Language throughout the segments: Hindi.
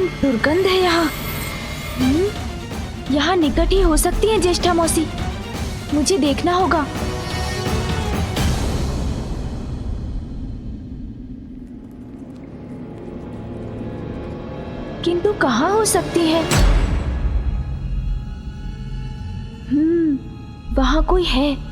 अत्यंत दुर्गंध है यहाँ। यहाँ निकट ही हो सकती है ज्येष्ठा मौसी। मुझे देखना होगा। किंतु कहाँ हो सकती है? वहाँ कोई है।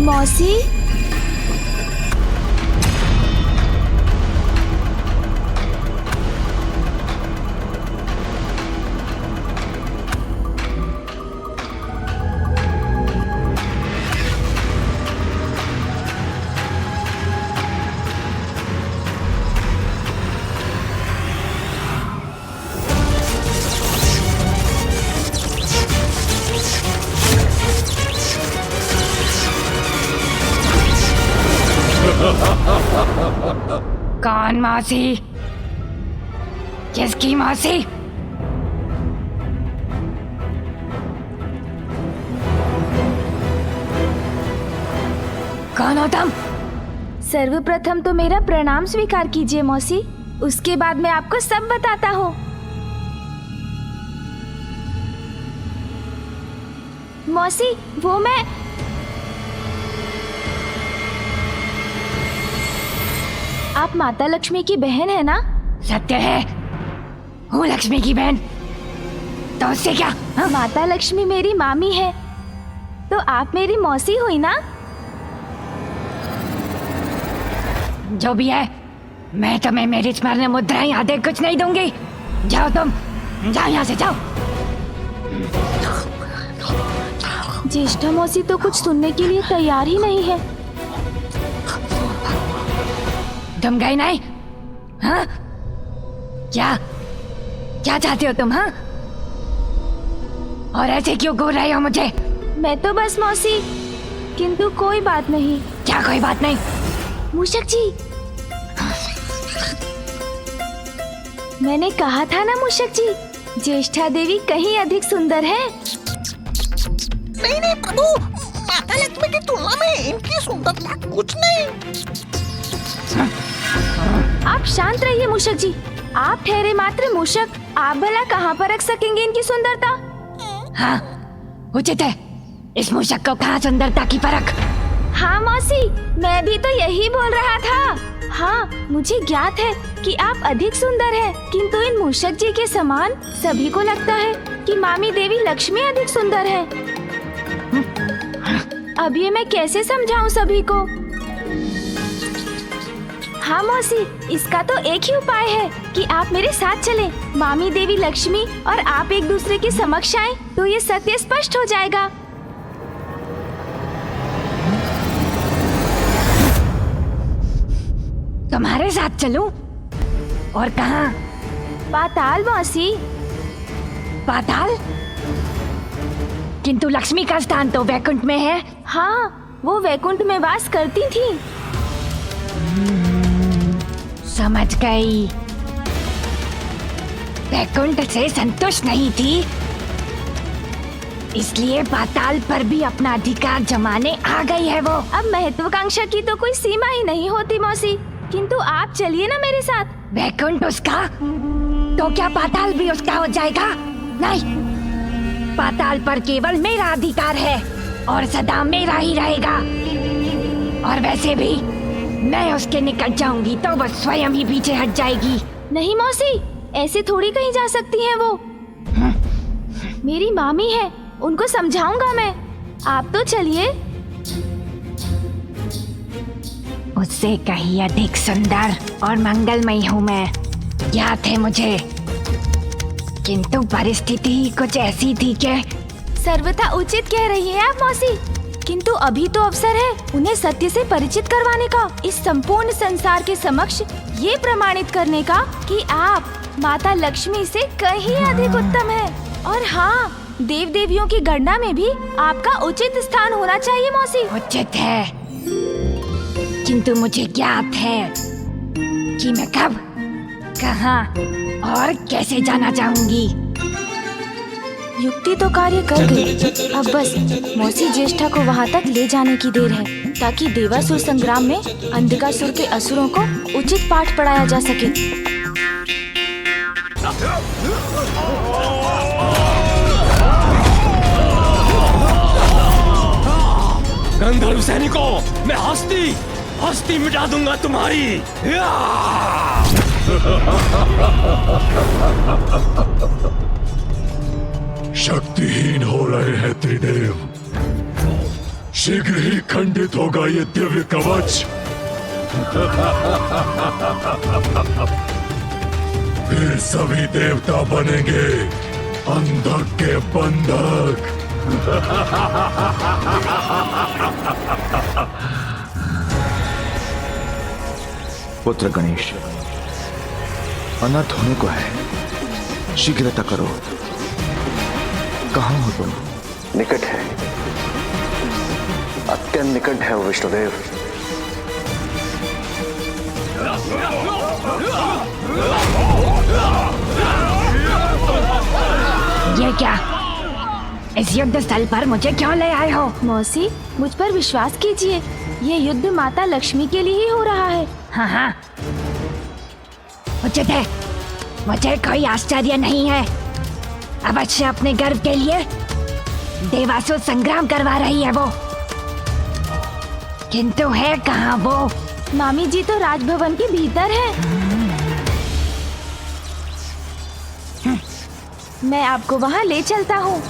मौसी, कौन मौसी? किसकी मौसी? कौन हो तुम? सर्वप्रथम तो मेरा प्रणाम स्वीकार कीजिए मौसी। उसके बाद मैं आपको सब बताता हूँ। मौसी, वो मैं आप माता लक्ष्मी की बहन है ना? सत्य है, हूँ लक्ष्मी की बहन। तो उससे क्या? हाँ? माता लक्ष्मी मेरी मामी है, तो आप मेरी मौसी हुई ना? जो भी है, मैं तुम्हें मेरी स्मरण मुद्राएं आदि कुछ नहीं दूंगी। जाओ तुम, जाओ यहाँ से जाओ। ज्येष्ठा मौसी तो कुछ सुनने के लिए तैयार ही नहीं है। तुम गई नहीं? हाँ? क्या क्या चाहते हो तुम? हाँ? और ऐसे क्यों घूर रहे हो मुझे? मैं तो बस मौसी, किंतु कोई बात नहीं। क्या कोई बात नहीं? मूषक जी, मैंने कहा था ना मूषक जी, ज्येष्ठा देवी कहीं अधिक सुंदर है। नहीं नहीं प्रभु, माता लक्ष्मी की तुलना में इनकी सुंदरता कुछ नहीं। आप शांत रहिए मूषक जी। आप ठहरे मात्र मूषक, आप भला कहाँ पर रख सकेंगे इनकी सुंदरता? हाँ, उचित है। इस मूषक को कहाँ सुंदरता की परख? हाँ मौसी, मैं भी तो यही बोल रहा था। हाँ, मुझे ज्ञात है कि आप अधिक सुंदर हैं, किंतु इन मूषक जी के समान सभी को लगता है कि मामी देवी लक्ष्मी अधिक सुंदर है। अब ये मैं कैसे समझाऊं सभी को? हाँ मौसी, इसका तो एक ही उपाय है कि आप मेरे साथ चलें। मामी देवी लक्ष्मी और आप एक दूसरे के समक्ष आएं, तो ये सत्य स्पष्ट हो जाएगा। तुम्हारे साथ चलूं? और कहाँ? पाताल मौसी। पाताल? किंतु लक्ष्मी का स्थान तो वैकुंठ में है। हाँ, वो वैकुंठ में वास करती थी। समझ गई। वैकुंठ से संतुष्ट नहीं थी, इसलिए पाताल पर भी अपना अधिकार जमाने आ गई है वो। अब महत्वाकांक्षा की तो कोई सीमा ही नहीं होती मौसी, किंतु आप चलिए ना मेरे साथ। वैकुंठ उसका, तो क्या पाताल भी उसका हो जाएगा? नहीं, पाताल पर केवल मेरा अधिकार है और सदा मेरा ही रहेगा। और वैसे भी मैं उसके निकट जाऊंगी तो वो स्वयं ही पीछे हट जाएगी। नहीं मौसी, ऐसे थोड़ी कहीं जा सकती हैं वो। मेरी मामी है, उनको समझाऊंगा मैं। आप तो चलिए। उससे कहीं अधिक सुंदर और मंगलमयी हूँ मैं, ज्ञात है मुझे। किंतु परिस्थिति ही कुछ ऐसी थी कि सर्वथा उचित कह रही है आप मौसी, किंतु अभी तो अवसर है उन्हें सत्य से परिचित करवाने का, इस संपूर्ण संसार के समक्ष ये प्रमाणित करने का कि आप माता लक्ष्मी से कहीं अधिक उत्तम है। और हाँ, देव देवियों की गणना में भी आपका उचित स्थान होना चाहिए मौसी। उचित है, किंतु मुझे ज्ञात है कि मैं कब, कहाँ और कैसे जाना चाहूंगी। युक्ति तो कार्य कर गई। अब बस मौसी ज्येष्ठा को वहाँ तक ले जाने की देर है, ताकि देवासुर संग्राम में अंधकासुर के असुरों को उचित पाठ पढ़ाया जा सके। गंधर्व सैनिकों, मैं हस्ती मिटा दूंगा तुम्हारी। शक्तिहीन हो रहे हैं त्रिदेव। शीघ्र ही खंडित होगा ये दिव्य कवच। फिर सभी देवता बनेंगे अंधक के बंधक। पुत्र गणेश, अनर्थ होने को है, शीघ्रता करो। कहाँ हो तुम? निकट है, अत्यंत निकट है वो विष्णुदेव। ये क्या? इस युद्ध स्थल पर मुझे क्यों ले आए हो? मौसी, मुझ पर विश्वास कीजिए, ये युद्ध माता लक्ष्मी के लिए ही हो रहा है। हाँ हाँ, उचित है, मुझे कोई आश्चर्य नहीं है। अवश्य अपने गर्व के लिए देवासुर संग्राम करवा रही है वो, किंतु है कहाँ वो? मामी जी तो राजभवन के भीतर है। मैं आपको वहाँ ले चलता हूँ।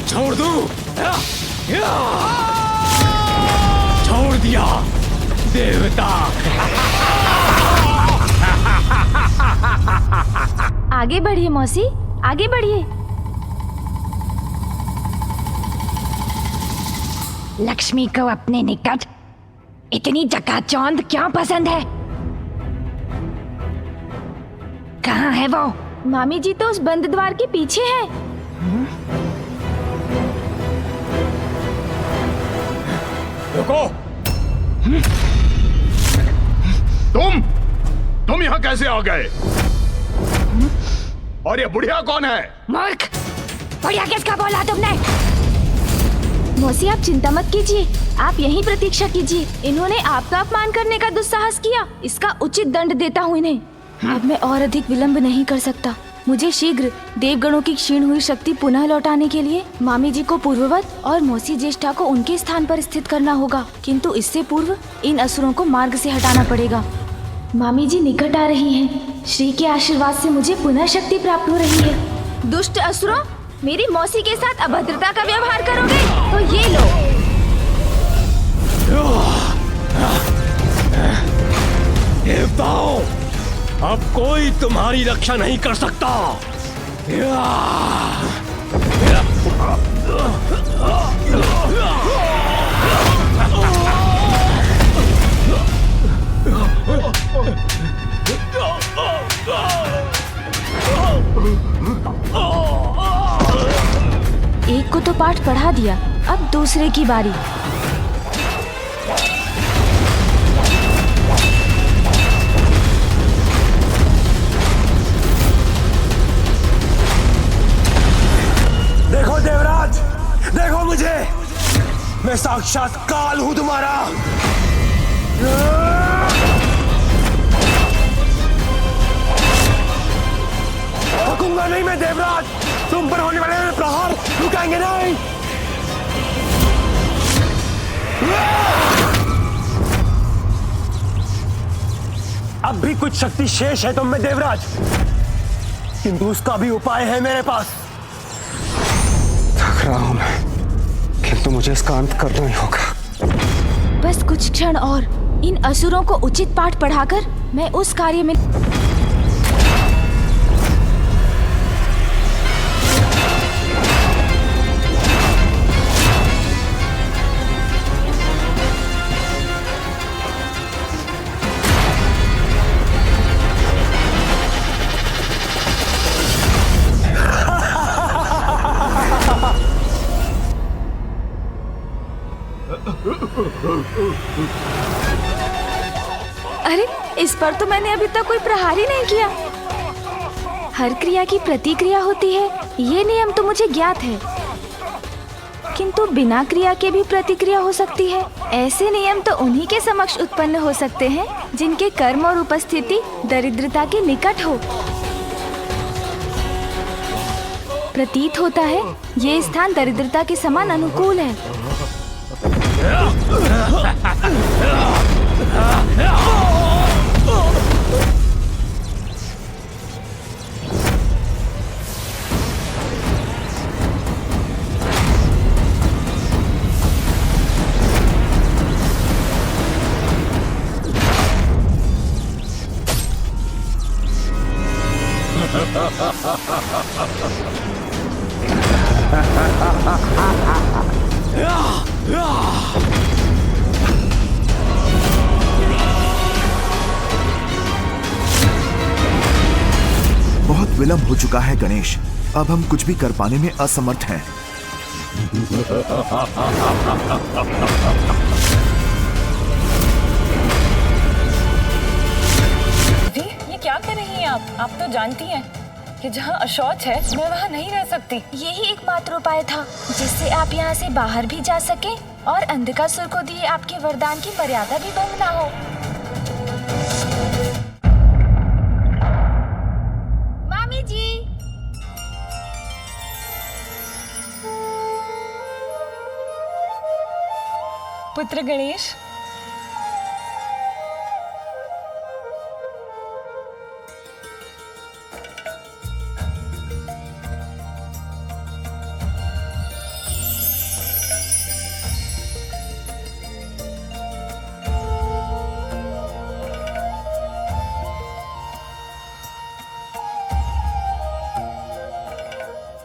छोड़ दूं? छोड़ दिया देवता। आगे बढ़िए मौसी, आगे बढ़िए। लक्ष्मी को अपने निकट इतनी चकाचौंध क्यों पसंद है? कहाँ है वो? मामी जी तो उस बंद द्वार के पीछे है। रुको। तुम यहाँ कैसे आ गए? और ये बुढ़िया कौन है? मूर्ख, बुढ़िया किसका बोला तुमने? मौसी आप चिंता मत कीजिए, आप यहीं प्रतीक्षा कीजिए। इन्होंने आपका अपमान करने का दुस्साहस किया, इसका उचित दंड देता हूँ इन्हें। अब मैं और अधिक विलंब नहीं कर सकता। मुझे शीघ्र देवगणों की क्षीण हुई शक्ति पुनः लौटाने के लिए मामी जी को पूर्ववत और मौसी ज्येष्ठा को उनके स्थान पर स्थित करना होगा, किंतु इससे पूर्व इन असुरों को मार्ग से हटाना पड़ेगा। मामी जी निकट आ रही हैं। श्री के आशीर्वाद से मुझे पुनः शक्ति प्राप्त हो रही है। दुष्ट असुरों, मेरी मौसी के साथ अभद्रता का व्यवहार करोगे तो ये लो। देवताओं, अब कोई तुम्हारी रक्षा नहीं कर सकता। एक को तो पाठ पढ़ा दिया, अब दूसरे की बारी। देखो देवराज, देखो मुझे, मैं साक्षात काल हूं तुम्हारा। रुकूंगा नहीं मैं देवराज, तुम पर होने वाले प्रहार रुकेंगे नहीं। अब भी कुछ शक्ति शेष है तुम में देवराज, किंतु उसका भी उपाय है मेरे पास। थक रहा हूं मैं, किंतु मुझे इसका अंत करना ही होगा। बस कुछ क्षण और, इन असुरों को उचित पाठ पढ़ाकर मैं उस कार्य में अरे, इस पर तो मैंने अभी तक कोई प्रहार ही नहीं किया। हर क्रिया की प्रतिक्रिया होती है, ये नियम तो मुझे ज्ञात है, किंतु बिना क्रिया के भी प्रतिक्रिया हो सकती है। ऐसे नियम तो उन्हीं के समक्ष उत्पन्न हो सकते हैं जिनके कर्म और उपस्थिति दरिद्रता के निकट हो। प्रतीत होता है ये स्थान दरिद्रता के समान अनुकूल है। बहुत विलंब हो चुका है गणेश, अब हम कुछ भी कर पाने में असमर्थ हैं। जी, ये क्या कर रही हैं आप तो जानती हैं कि जहाँ अशौच है मैं वहाँ नहीं रह सकती। यही एकमात्र उपाय था जिससे आप यहाँ से बाहर भी जा सके और अंधकासुर को दिए आपके वरदान की मर्यादा भी भंग ना हो। मामी जी, पुत्र गणेश,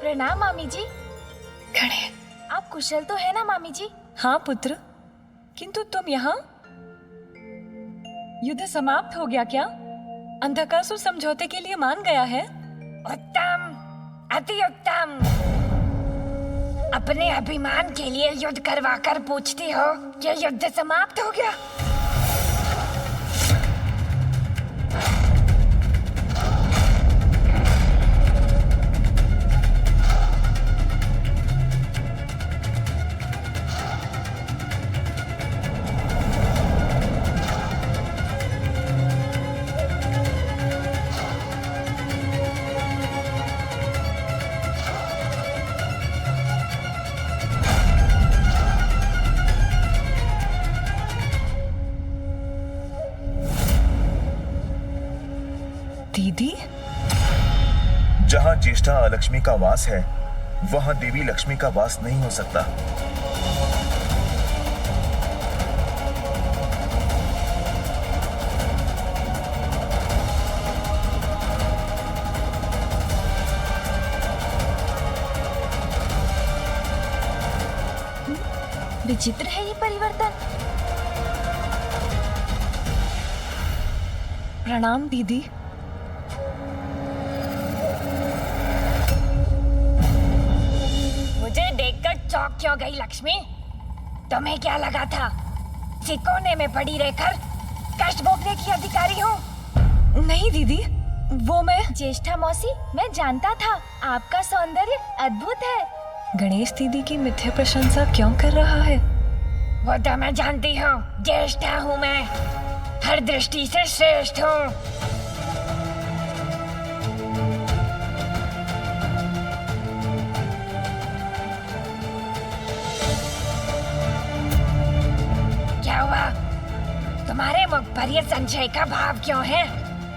प्रणाम मामी जी। गणेश। आप कुशल तो है ना मामी जी? हाँ पुत्र, किंतु तुम यहाँ? युद्ध समाप्त हो गया क्या? अंधकासुर समझौते के लिए मान गया है? उत्तम, अति उत्तम। अपने अभिमान के लिए युद्ध करवाकर पूछती हो कि युद्ध समाप्त हो गया? दीदी, जहाँ ज्येष्ठा लक्ष्मी का वास है, वहाँ देवी लक्ष्मी का वास नहीं हो सकता। विचित्र है ये परिवर्तन। प्रणाम दीदी। मुझे देखकर चौंक क्यों गई लक्ष्मी? तुम्हें क्या लगा था सिकोने में पड़ी रहकर कष्ट भोगने की अधिकारी हूँ? नहीं दीदी, वो मैं। ज्येष्ठा मौसी, मैं जानता था आपका सौंदर्य अद्भुत है। गणेश दीदी की मिथ्या प्रशंसा क्यों कर रहा है? वो तो मैं जानती हूँ, ज्येष्ठा हूँ मैं, हर दृष्टि से श्रेष्ठ हूँ। क्या हुआ? तुम्हारे मुख पर ये संशय का भाव क्यों है?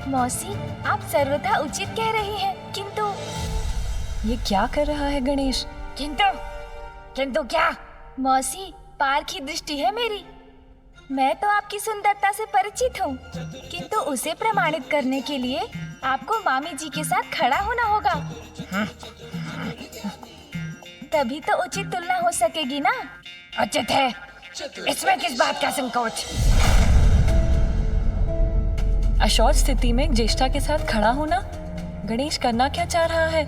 मौसी, आप सर्वथा उचित कह रही हैं, किंतु ये क्या कर रहा है गणेश? किंतु क्या? मौसी, पार की दृष्टि है मेरी। मैं तो आपकी सुंदरता से परिचित हूँ, किंतु उसे प्रमाणित करने के लिए आपको मामी जी के साथ खड़ा होना होगा। तभी तो उचित तुलना हो सकेगी ना। उचित है, इसमें किस बात का संकोच? अशौच स्थिति में ज्येष्ठा के साथ खड़ा होना गणेश करना क्या चाह रहा है?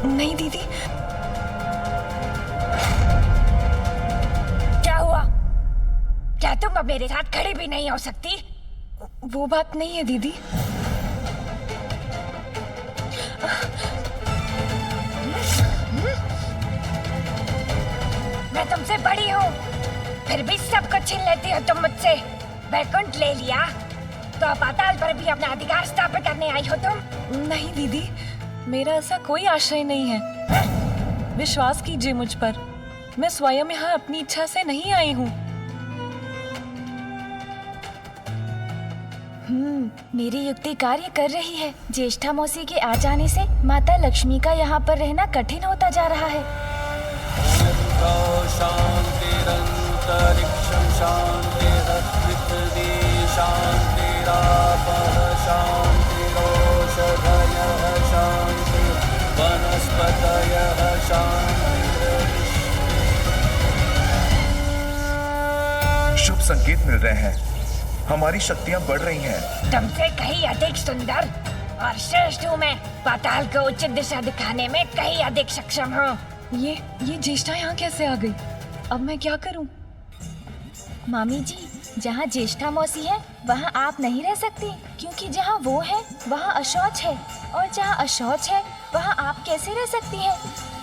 नहीं दीदी, क्या तुम अब मेरे साथ खड़ी भी नहीं हो सकती? वो बात नहीं है दीदी। मैं तुमसे बड़ी हूँ, फिर भी सब कुछ छीन लेती हो तुम मुझसे। वैकुंठ ले लिया तो अब पाताल पर भी अपना अधिकार स्थापित करने आई हो तुम? नहीं दीदी, मेरा ऐसा कोई आशय नहीं है। विश्वास कीजिए मुझ पर, मैं स्वयं यहाँ अपनी इच्छा से नहीं आई हूँ। मेरी युक्ति कार्य कर रही है। ज्येष्ठा मौसी के आ जाने से माता लक्ष्मी का यहाँ पर रहना कठिन होता जा रहा है। शान्तिरन्तरिक्षं शान्तिरपृथिवी शान्तिरापः शान्तिरोषधयः शान्तिर्वनस्पतयः शान्तिर्विश्वे। शुभ संकेत मिल रहे हैं। हमारी शक्तियाँ बढ़ रही हैं। तुमसे कहीं अधिक सुंदर और श्रेष्ठ हूँ मैं। पाताल को उचित दिशा दिखाने में कहीं अधिक सक्षम हूँ। ये ज्येष्ठा यहाँ कैसे आ गई? अब मैं क्या करूँ? मामी जी, जहाँ ज्येष्ठा मौसी है वहाँ आप नहीं रह सकती, क्योंकि जहाँ वो है वहाँ अशौच है, और जहाँ अशौच है वहाँ आप कैसे रह सकती हैं?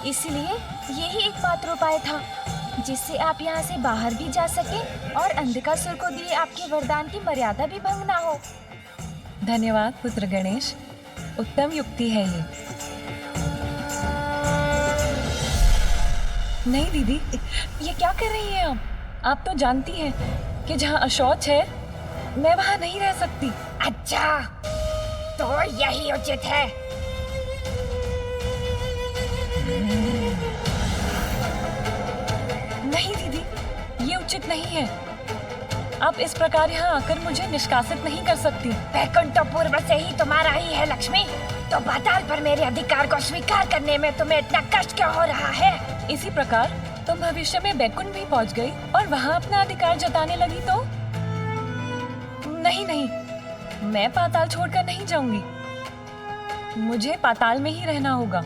इसलिए यही एकमात्र उपाय था जिससे आप यहाँ से बाहर भी जा सके और अंधकासुर को दिए आपके वरदान की मर्यादा भी भंग ना हो। धन्यवाद पुत्र गणेश, उत्तम युक्ति है ये। नहीं दीदी, ये क्या कर रही हैं आप? आप तो जानती हैं कि जहाँ अशौच है मैं वहाँ नहीं रह सकती। अच्छा, तो यही उचित है। नहीं दीदी, ये उचित नहीं है। आप इस प्रकार यहाँ आकर मुझे निष्कासित नहीं कर सकती। वैकुंठ तो पूर्व से ही तुम्हारा ही है लक्ष्मी, तो पाताल पर मेरे अधिकार को स्वीकार करने में तुम्हें इतना कष्ट क्यों हो रहा है? इसी प्रकार तुम भविष्य में बैकुंठ भी पहुँच गई और वहाँ अपना अधिकार जताने लगी तो? नहीं नहीं, मैं पाताल छोड़कर नहीं जाऊंगी। मुझे पाताल में ही रहना होगा।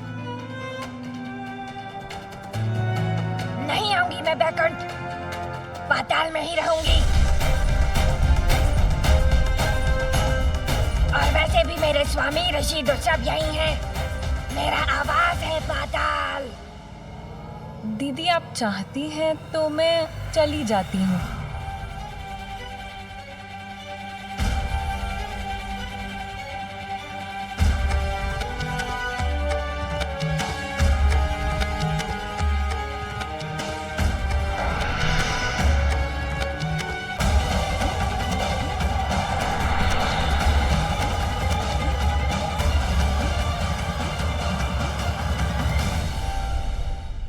नहीं आऊंगी मैं बैकुंठ, पाताल में ही रहूंगी। और वैसे भी मेरे स्वामी ऋषि तो सब यही हैं। मेरा आवास है पाताल। दीदी, आप चाहती हैं तो मैं चली जाती हूँ।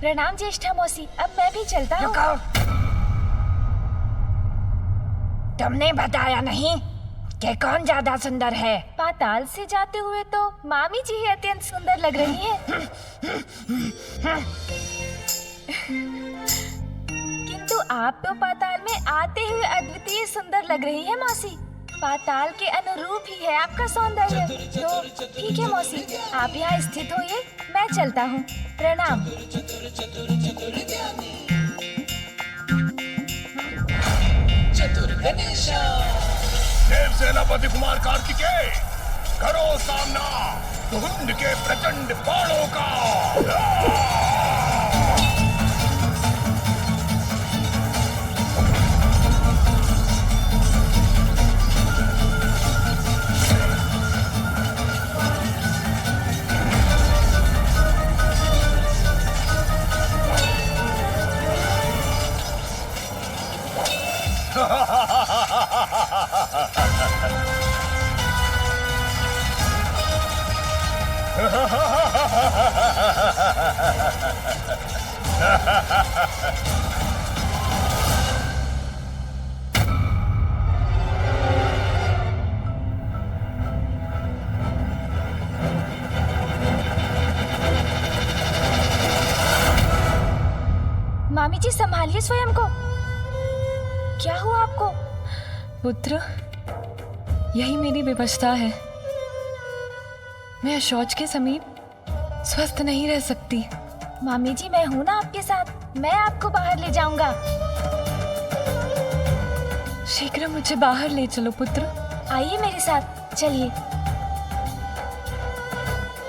प्रणाम ज्येष्ठा मौसी, अब मैं भी चलता हूँ। रुको, तुमने बताया नहीं कि कौन ज्यादा सुंदर है? पाताल से जाते हुए तो मामी जी ही अत्यंत सुंदर लग रही हैं। किंतु आप तो पाताल में आते हुए अद्वितीय सुंदर लग रही हैं मौसी। पाताल के अनुरूप ही है आपका सौंदर्य। तो ठीक है मौसी, आप यहाँ स्थित होइए, मैं चलता हूँ। प्रणाम। देव सेनापति कुमार कार्तिकेय, करो सामना धुंध के प्रचंड बाणों का। मामी जी, संभालिए स्वयं को। क्या हुआ आपको? पुत्र, यही मेरी विवशता है। मैं शौच के समीप स्वस्थ नहीं रह सकती। मामी जी, मैं हूँ ना आपके साथ, मैं आपको बाहर ले जाऊंगा। शीघ्र मुझे बाहर ले चलो पुत्र। आइए मेरे साथ, चलिए।